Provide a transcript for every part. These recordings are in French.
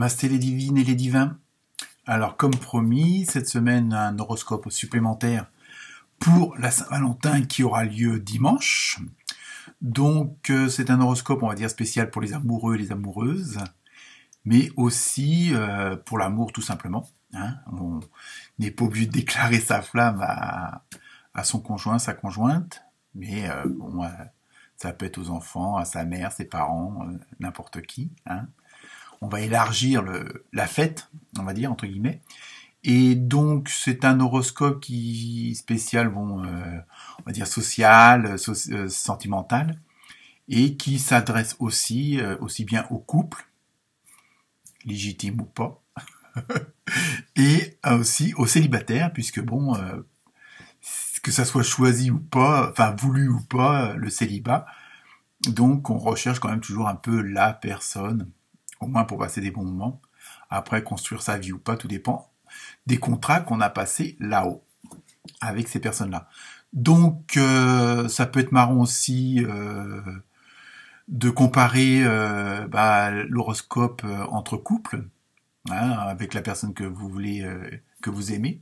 Namasté les divines et les divins. Alors comme promis, cette semaine un horoscope supplémentaire pour la Saint-Valentin qui aura lieu dimanche. Donc c'est un horoscope on va dire spécial pour les amoureux et les amoureuses, mais aussi pour l'amour tout simplement. Hein. On n'est pas obligé de déclarer sa flamme à son conjoint, sa conjointe, mais ça peut être aux enfants, à sa mère, ses parents, n'importe qui. Hein. On va élargir la fête, on va dire, entre guillemets. Et donc, c'est un horoscope qui spécial, on va dire social, sentimental, et qui s'adresse aussi bien aux couples, légitimes ou pas, et aussi aux célibataires, puisque que ça soit choisi ou pas, enfin voulu ou pas, le célibat. Donc, on recherche quand même toujours un peu la personne, au moins pour passer des bons moments. Après, construire sa vie ou pas, tout dépend des contrats qu'on a passés là-haut, avec ces personnes-là. Donc, ça peut être marrant aussi de comparer l'horoscope entre couples, hein, avec la personne que vous voulez, que vous aimez.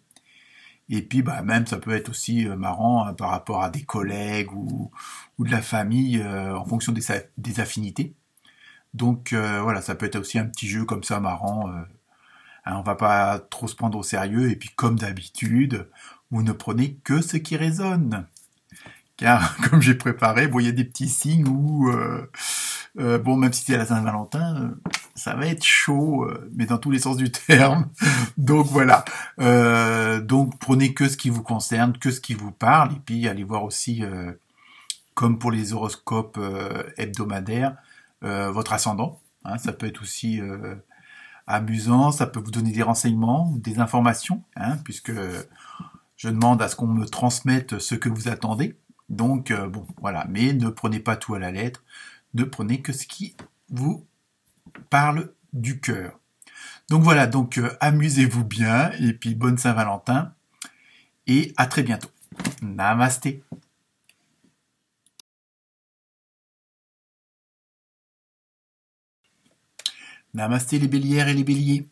Et puis, même, ça peut être aussi marrant par rapport à des collègues ou de la famille, en fonction des affinités. Donc voilà, ça peut être aussi un petit jeu comme ça marrant. On va pas trop se prendre au sérieux. Et puis comme d'habitude, vous ne prenez que ce qui résonne. Car comme j'ai préparé, il y a des petits signes où, même si c'est la Saint-Valentin, ça va être chaud, mais dans tous les sens du terme. Donc voilà. Donc prenez que ce qui vous concerne, que ce qui vous parle. Et puis allez voir aussi, comme pour les horoscopes hebdomadaires, votre ascendant, hein, ça peut être aussi amusant, ça peut vous donner des renseignements, des informations, hein, puisque je demande à ce qu'on me transmette ce que vous attendez. Donc voilà, mais ne prenez pas tout à la lettre, ne prenez que ce qui vous parle du cœur. Donc voilà, donc amusez-vous bien et puis bonne Saint-Valentin et à très bientôt. Namasté. Namasté les bélières et les béliers.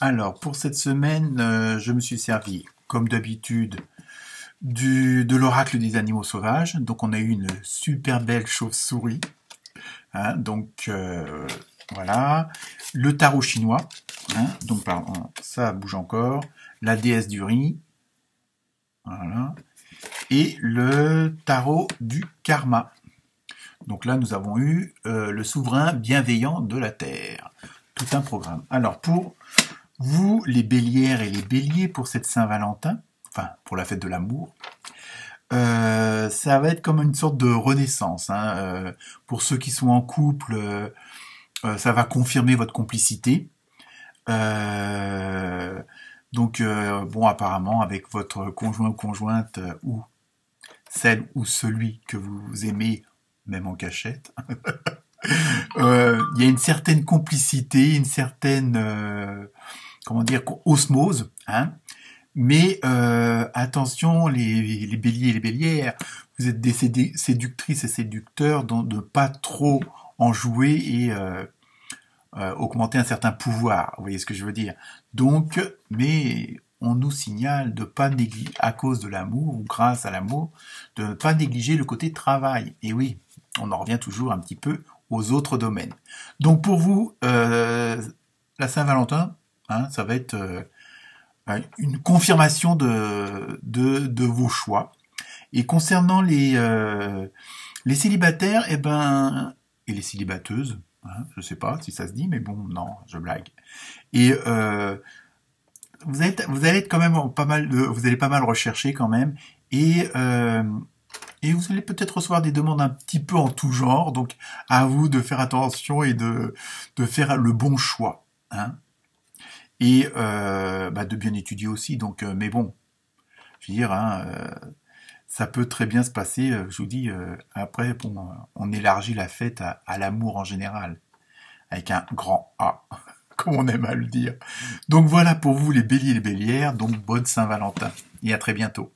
Alors, pour cette semaine, je me suis servi, comme d'habitude, de l'oracle des animaux sauvages. Donc, on a eu une super belle chauve-souris. Hein, donc, voilà. Le tarot chinois. Hein, donc, pardon, ça bouge encore. La déesse du riz. Voilà. Et le tarot du karma. Donc là, nous avons eu le souverain bienveillant de la Terre. Tout un programme. Alors, pour vous, les bélières et les béliers, pour cette Saint-Valentin, enfin, pour la fête de l'amour, ça va être comme une sorte de renaissance. Hein. Pour ceux qui sont en couple, ça va confirmer votre complicité. Apparemment, avec votre conjoint ou conjointe, ou celle ou celui que vous aimez, même en cachette, il y a une certaine complicité, une certaine, osmose, hein. Mais attention, les béliers et les bélières, vous êtes des séductrices et séducteurs, donc de pas trop en jouer et augmenter un certain pouvoir. Vous voyez ce que je veux dire? Donc, mais on nous signale de pas négliger, à cause de l'amour ou grâce à l'amour, de ne pas négliger le côté travail. Et oui, on en revient toujours un petit peu aux autres domaines. Donc pour vous, la Saint-Valentin, hein, ça va être une confirmation de vos choix. Et concernant les célibataires, et les célibateuses, hein, je sais pas si ça se dit, mais bon, non, je blague. Et vous allez être quand même vous allez pas mal rechercher quand même, et vous allez peut-être recevoir des demandes un petit peu en tout genre, donc à vous de faire attention et de faire le bon choix, hein. Et de bien étudier aussi. Donc, mais bon, je veux dire, hein, ça peut très bien se passer. Je vous dis, après, on élargit la fête à l'amour en général, avec un grand A, comme on aime à le dire. Donc voilà pour vous les béliers et les bélières. Donc bonne Saint-Valentin et à très bientôt.